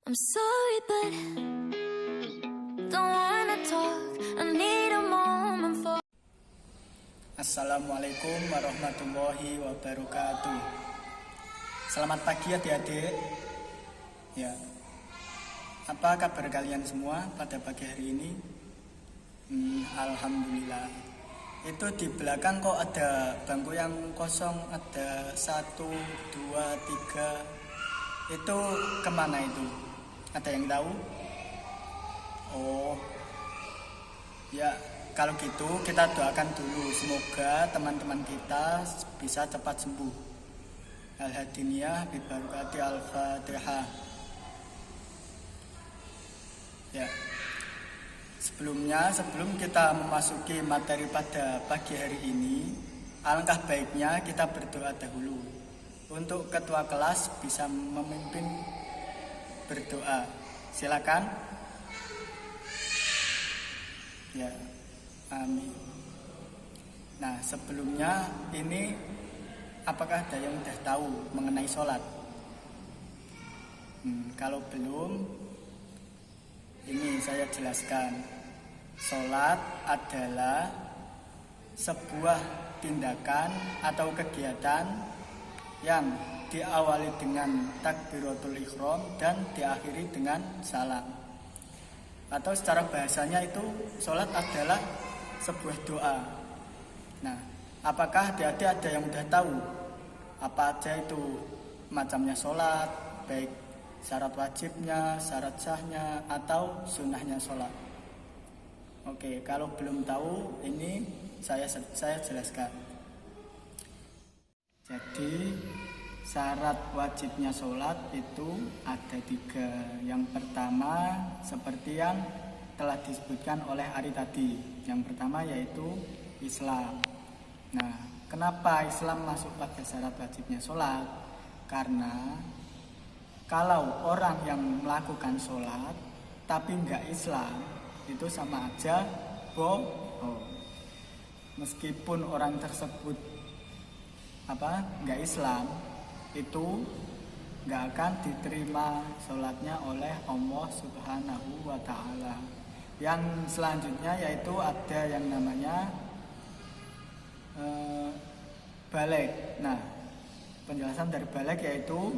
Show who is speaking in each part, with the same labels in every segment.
Speaker 1: I'm sorry, but don't wanna talk. I need a moment for.
Speaker 2: Assalamualaikum warahmatullahi wabarakatuh. Selamat pagi adik-adik. Ya, apa kabar kalian semua pada pagi hari ini? Alhamdulillah. Itu di belakang kok ada bangku yang kosong, ada 1, 2, 3. Itu kemana itu? Ada yang tahu? Oh, ya. Kalau gitu kita doakan dulu semoga teman-teman kita bisa cepat sembuh. Al-Hadiniyah bibarakati Al-Fatihah. Ya. Sebelum kita memasuki materi pada pagi hari ini, alangkah baiknya kita berdoa dahulu. Untuk ketua kelas bisa memimpin berdoa. Silakan. Ya. Amin. Nah, sebelumnya ini apakah ada yang sudah tahu mengenai sholat? Kalau belum, ini saya jelaskan. Sholat adalah sebuah tindakan atau kegiatan yang diawali dengan takbiratul ihram dan diakhiri dengan salam. Atau secara bahasanya itu sholat adalah sebuah doa. Nah, apakah adik-adik ada yang udah tahu apa aja itu macamnya sholat, baik syarat wajibnya, syarat sahnya, atau sunnahnya sholat? Oke, kalau belum tahu, ini saya jelaskan. Jadi syarat wajibnya sholat itu ada 3. Yang pertama seperti yang telah disebutkan oleh Ari tadi. Yang pertama yaitu Islam. Nah, kenapa Islam masuk pada syarat wajibnya sholat? Karena kalau orang yang melakukan sholat tapi nggak Islam, itu sama aja bohong. Meskipun orang tersebut nggak Islam, itu nggak akan diterima sholatnya oleh Allah Subhanahu wa Ta'ala. Yang selanjutnya yaitu ada yang namanya baligh. Nah, penjelasan dari baligh yaitu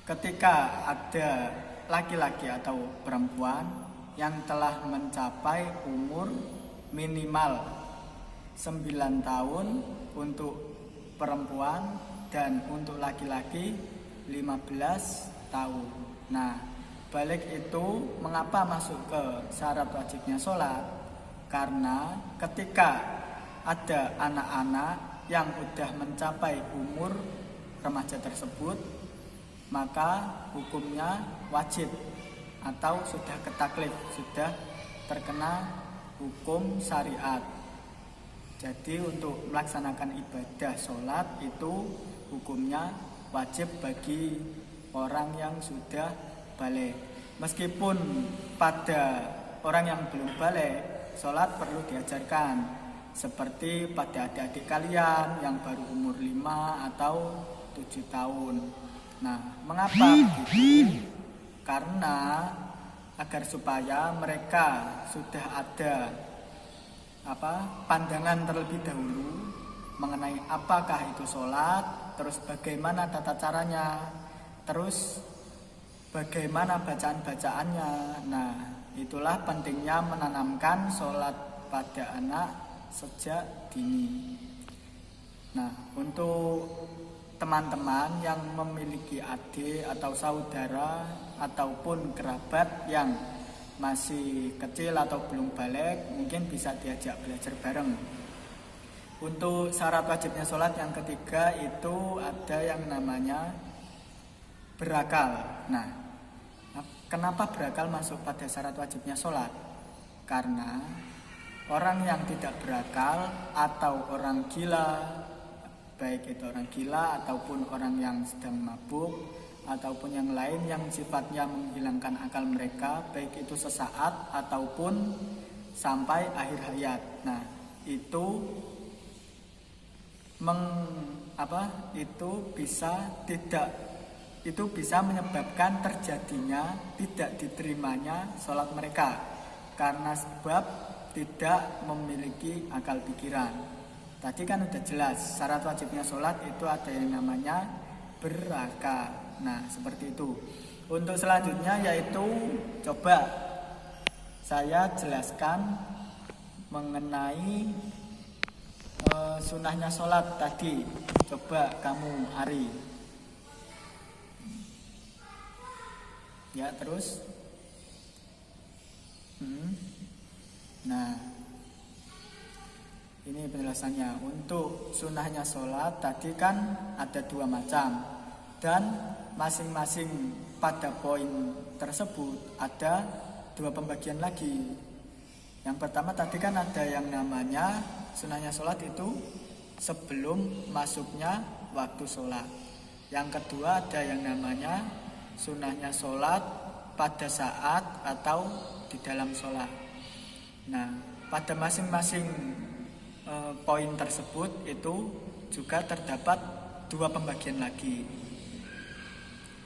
Speaker 2: ketika ada laki-laki atau perempuan yang telah mencapai umur minimal 9 tahun untuk perempuan dan untuk laki-laki 15 tahun. Nah, baligh itu mengapa masuk ke syarat wajibnya sholat? Karena ketika ada anak-anak yang sudah mencapai umur remaja tersebut, maka hukumnya wajib atau sudah ketaklif, sudah terkena hukum syariat. Jadi untuk melaksanakan ibadah sholat itu hukumnya wajib bagi orang yang sudah baligh. Meskipun pada orang yang belum baligh, sholat perlu diajarkan. Seperti pada adik-adik kalian yang baru umur 5 atau 7 tahun. Nah, mengapa begitu? Karena agar supaya mereka sudah ada pandangan terlebih dahulu mengenai apakah itu sholat, terus bagaimana tata caranya, terus bagaimana bacaan-bacaannya. Nah, itulah pentingnya menanamkan sholat pada anak sejak dini. Nah, untuk teman-teman yang memiliki adik atau saudara ataupun kerabat yang masih kecil atau belum baligh, mungkin bisa diajak belajar bareng. Untuk syarat wajibnya sholat yang ketiga itu ada yang namanya berakal. Nah, kenapa berakal masuk pada syarat wajibnya sholat? Karena orang yang tidak berakal atau orang gila, baik itu orang gila ataupun orang yang sedang mabuk ataupun yang lain yang sifatnya menghilangkan akal mereka, baik itu sesaat ataupun sampai akhir hayat. Nah, itu itu bisa tidak itu bisa menyebabkan terjadinya tidak diterimanya sholat mereka karena sebab tidak memiliki akal pikiran. Tadi kan udah jelas syarat wajibnya sholat itu ada yang namanya berakal. Nah seperti itu. Untuk selanjutnya yaitu coba saya jelaskan mengenai sunahnya sholat tadi. Coba kamu Ari. Ya terus. Nah ini penjelasannya. Untuk sunahnya sholat tadi kan ada 2 macam. Dan masing-masing pada poin tersebut ada 2 pembagian lagi. Yang pertama tadi kan ada yang namanya sunahnya sholat itu sebelum masuknya waktu sholat. Yang kedua ada yang namanya sunahnya sholat pada saat atau di dalam sholat. Nah pada masing-masing poin tersebut itu juga terdapat 2 pembagian lagi.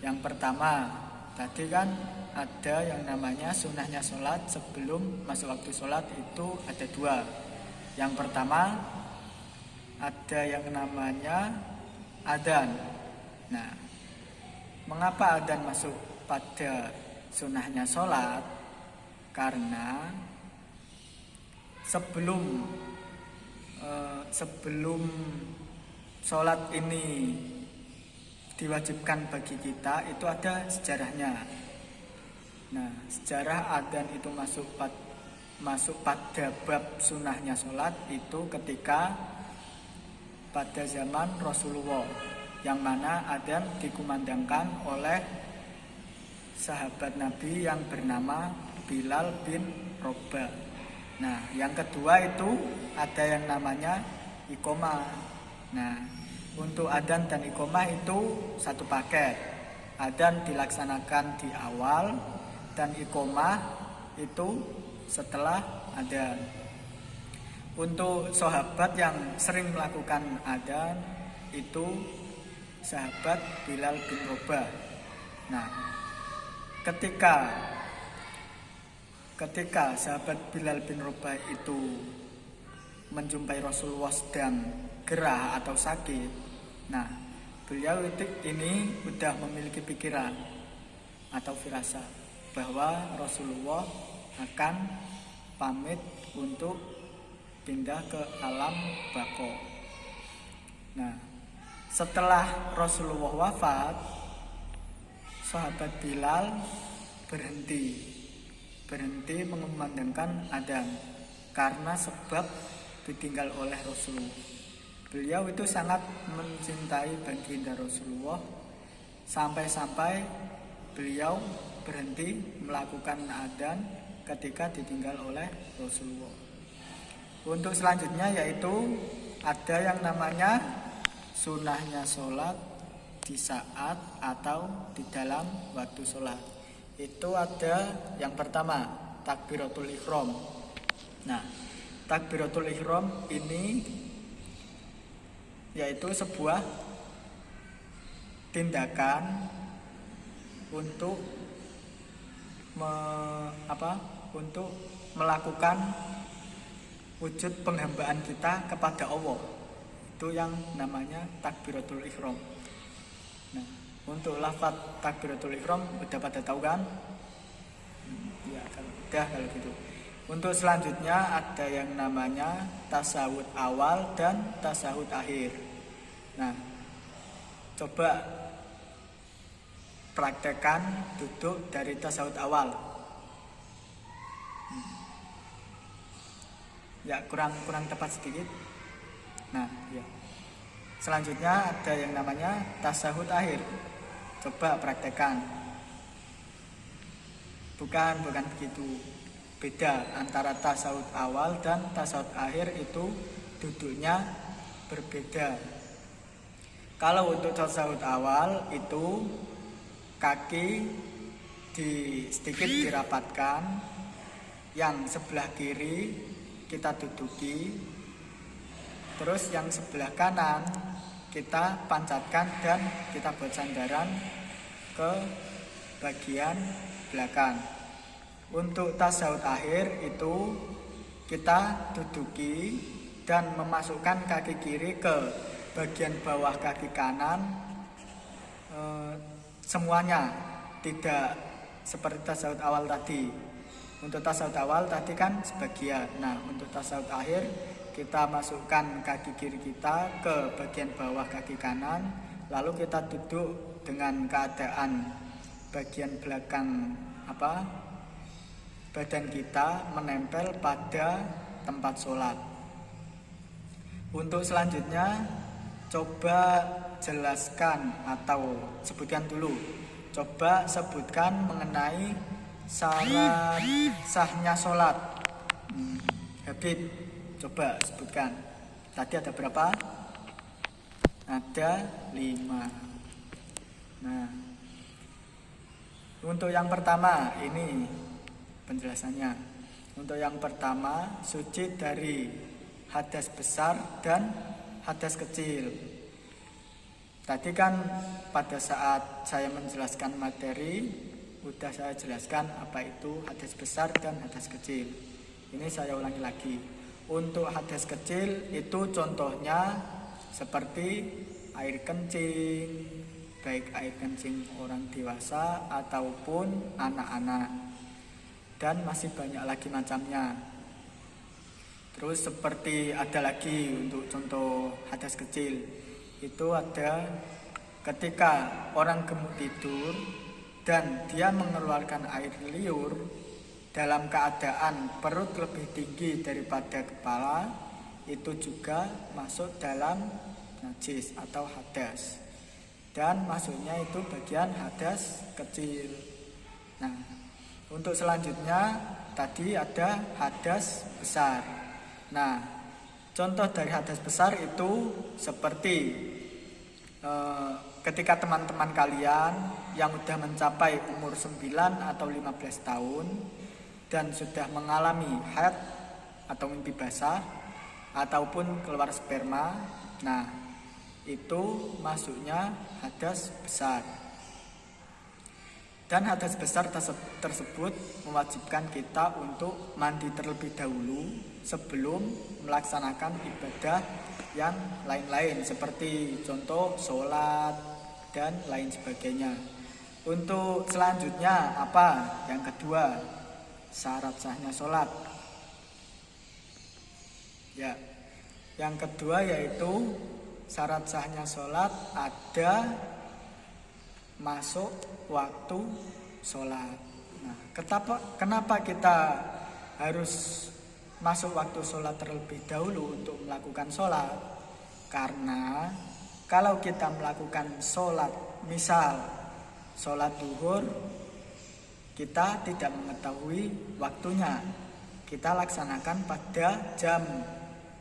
Speaker 2: Yang pertama tadi kan ada yang namanya sunahnya sholat sebelum masuk waktu sholat itu ada 2. Yang pertama ada yang namanya adzan. Nah mengapa adzan masuk pada sunahnya sholat? Karena sebelum sholat ini diwajibkan bagi kita itu ada sejarahnya. Nah sejarah adzan itu masuk pada bab sunahnya sholat itu ketika pada zaman Rasulullah, yang mana adzan dikumandangkan oleh sahabat Nabi yang bernama Bilal bin Rabah. Nah yang kedua itu ada yang namanya iqomah. Nah untuk adzan dan iqomah itu satu paket. Adzan dilaksanakan di awal dan iqomah itu setelah adzan. Untuk sahabat yang sering melakukan adzan itu sahabat Bilal bin Rabah. Nah ketika sahabat Bilal bin Rabah itu menjumpai Rasulullah sedang gerah atau sakit, nah beliau ini sudah memiliki pikiran atau firasat bahwa Rasulullah akan pamit untuk pindah ke alam baqo. Nah setelah Rasulullah wafat, sahabat Bilal berhenti mengumandangkan adzan karena sebab ditinggal oleh Rasulullah. Beliau itu sangat mencintai baginda Rasulullah sampai-sampai beliau berhenti melakukan adzan ketika ditinggal oleh Rasulullah. Untuk selanjutnya yaitu ada yang namanya sunahnya sholat di saat atau di dalam waktu sholat. Itu ada yang pertama takbiratul ihram. Nah takbiratul ihram ini yaitu sebuah tindakan untuk melakukan wujud penghambaan kita kepada Allah. Itu yang namanya takbiratul ihram. Nah, untuk lafaz takbiratul ihram udah pada tahu kan? Ya, kalau gitu. Untuk selanjutnya ada yang namanya tasawuf awal dan tasawuf akhir. Nah, coba praktekkan duduk dari tasawuf awal. Ya, kurang tepat sedikit. Nah, ya. Selanjutnya ada yang namanya tasawuf akhir. Coba praktekkan. Bukan begitu. Beda antara tasawuf awal dan tasawuf akhir itu duduknya berbeda. Kalau untuk tasawuf awal itu kaki sedikit dirapatkan, yang sebelah kiri kita duduki, terus yang sebelah kanan kita pancatkan dan kita buat sandaran ke bagian belakang. Untuk tasyahud akhir itu kita duduki dan memasukkan kaki kiri ke bagian bawah kaki kanan, semuanya, tidak seperti tasyahud awal tadi. Untuk tasyahud awal tadi kan sebagian. Nah, untuk tasyahud akhir kita masukkan kaki kiri kita ke bagian bawah kaki kanan, lalu kita duduk dengan keadaan bagian belakang badan kita menempel pada tempat sholat. Untuk selanjutnya coba jelaskan atau sebutkan dulu. Coba sebutkan mengenai syarat sahnya sholat. Habib, coba sebutkan. Tadi ada berapa? Ada 5. Nah, untuk yang pertama ini penjelasannya. Untuk yang pertama, suci dari hadas besar dan hadas kecil. Tadi kan pada saat saya menjelaskan materi, udah saya jelaskan apa itu hadas besar dan hadas kecil. Ini saya ulangi lagi. Untuk hadas kecil itu contohnya seperti air kencing, baik air kencing orang dewasa ataupun anak-anak. Dan masih banyak lagi macamnya. Terus seperti ada lagi untuk contoh hadas kecil. Itu ada ketika orang gemuk tidur dan dia mengeluarkan air liur dalam keadaan perut lebih tinggi daripada kepala, itu juga masuk dalam najis atau hadas. Dan masuknya itu bagian hadas kecil. Nah, untuk selanjutnya tadi ada hadas besar. Nah, contoh dari hadas besar itu seperti ketika teman-teman kalian yang sudah mencapai umur 9 atau 15 tahun dan sudah mengalami haid atau mimpi basah ataupun keluar sperma, nah itu masuknya hadas besar. Dan hadas besar tersebut mewajibkan kita untuk mandi terlebih dahulu sebelum melaksanakan ibadah yang lain-lain seperti contoh sholat dan lain sebagainya. Untuk selanjutnya apa? Yang kedua, syarat sahnya sholat. Ya, yang kedua yaitu syarat sahnya sholat ada masuk waktu sholat. Nah, kenapa kita harus masuk waktu sholat terlebih dahulu untuk melakukan sholat? Karena kalau kita melakukan sholat, misal sholat duhur, kita tidak mengetahui waktunya. Kita laksanakan pada jam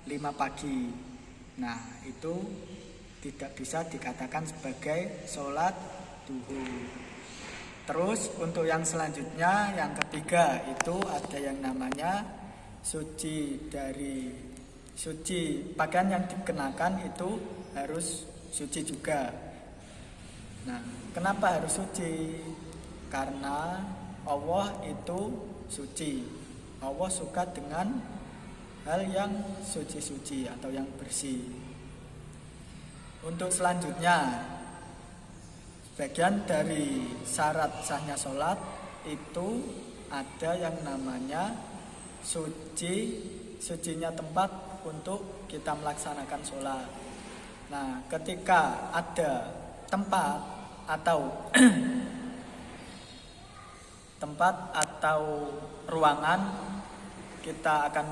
Speaker 2: 5 pagi. Nah, itu tidak bisa dikatakan sebagai sholat duhur. Terus untuk yang selanjutnya, yang ketiga itu ada yang namanya suci pakaian yang dikenakan itu harus suci juga. Nah, kenapa harus suci? Karena Allah itu suci. Allah suka dengan hal yang suci-suci atau yang bersih. Untuk selanjutnya, bagian dari syarat sahnya sholat itu ada yang namanya sucinya tempat untuk kita melaksanakan sholat. Nah, ketika ada tempat atau ruangan kita akan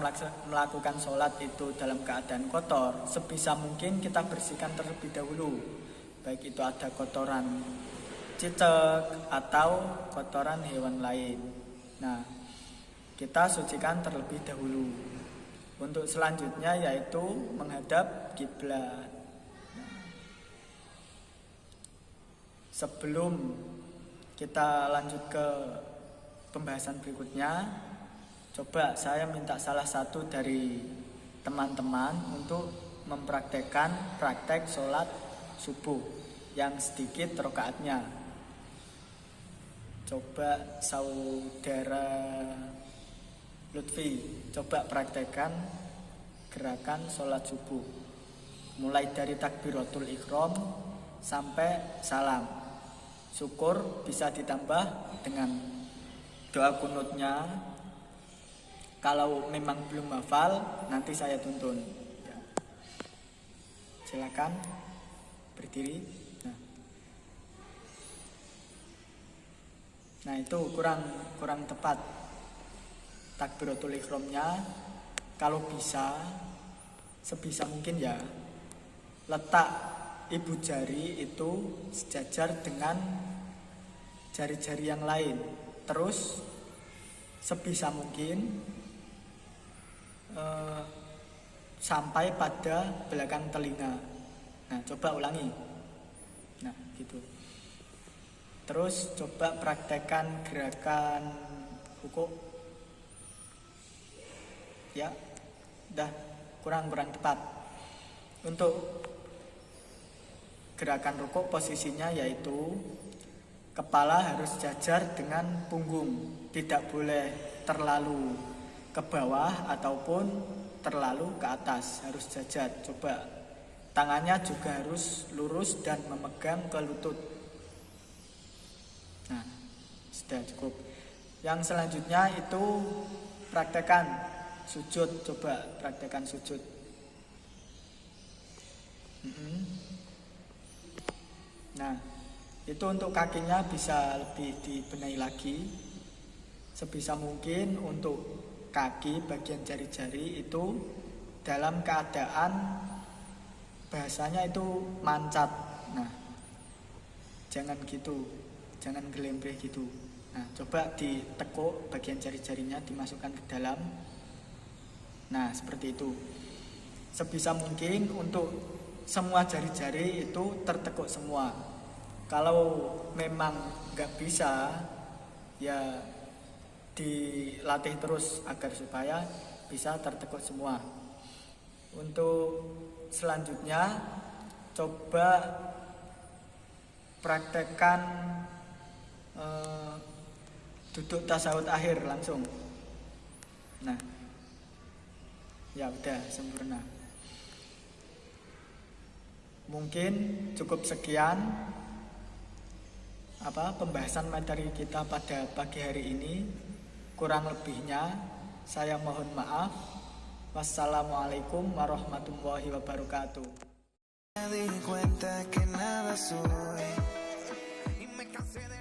Speaker 2: melakukan sholat itu dalam keadaan kotor, sebisa mungkin kita bersihkan terlebih dahulu. Baik itu ada kotoran cicak atau kotoran hewan lain. Nah, kita sucikan terlebih dahulu. Untuk selanjutnya yaitu menghadap kiblat. Nah, sebelum kita lanjut ke pembahasan berikutnya, coba saya minta salah satu dari teman-teman untuk mempraktekkan praktek sholat subuh yang sedikit rakaatnya. Coba saudara Lutfi, coba praktekkan gerakan sholat subuh. Mulai dari takbiratul ihram sampai salam. Syukur bisa ditambah dengan doa kunutnya. Kalau memang belum hafal, nanti saya tuntun. Ya. Silakan berdiri. Nah itu kurang tepat takbiratul ihramnya. Kalau bisa, sebisa mungkin ya, letak ibu jari itu sejajar dengan jari-jari yang lain. Terus sebisa mungkin sampai pada belakang telinga. Nah coba ulangi. Nah gitu. Terus coba praktekkan gerakan rukuk. Ya, dah kurang tepat. Untuk gerakan rukuk posisinya yaitu kepala harus jajar dengan punggung, tidak boleh terlalu ke bawah ataupun terlalu ke atas, harus jajar. Coba tangannya juga harus lurus dan memegang ke lutut. Nah, sudah cukup. Yang selanjutnya itu praktekkan sujud. Coba praktekkan sujud. Nah, itu untuk kakinya bisa lebih dibenahi lagi. Sebisa mungkin untuk kaki bagian jari-jari itu dalam keadaan bahasanya itu mancat. Nah, jangan gitu. Jangan gelembreh gitu. Nah, coba ditekuk bagian jari-jarinya, dimasukkan ke dalam. Nah, seperti itu. Sebisa mungkin untuk semua jari-jari itu tertekuk semua. Kalau memang nggak bisa, ya dilatih terus agar supaya bisa tertekuk semua. Untuk selanjutnya, coba praktekkan duduk tasawuf akhir langsung. Nah, ya udah sempurna. Mungkin cukup sekian pembahasan materi kita pada pagi hari ini. Kurang lebihnya saya mohon maaf. Wassalamualaikum warahmatullahi wabarakatuh. Me di cuenta que nada soy y me cansé de